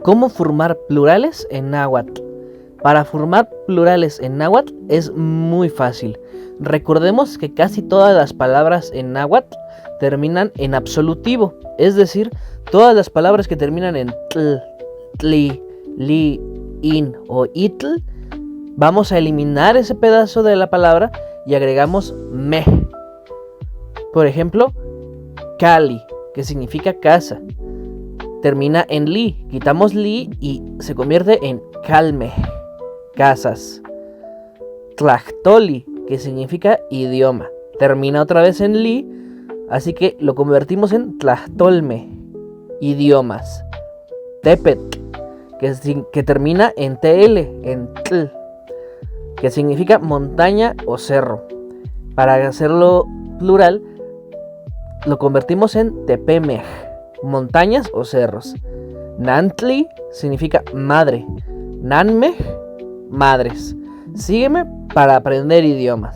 ¿Cómo formar plurales en náhuatl? Para formar plurales en náhuatl es muy fácil. Recordemos que casi todas las palabras en náhuatl terminan en absolutivo, es decir, todas las palabras que terminan en tl, tli, li, in o itl, vamos a eliminar ese pedazo de la palabra y agregamos me. Por ejemplo, cali, que significa casa, termina en li, quitamos li y se convierte en calme, casas. Tlachtoli, que significa idioma, termina otra vez en li, así que lo convertimos en tlachtolme, idiomas. Tepetl, que termina en tl, en tl, que significa montaña o cerro. Para hacerlo plural, lo convertimos en tepemej, montañas o cerros. Nantli significa madre. Nanmej, madres. Sígueme para aprender idiomas.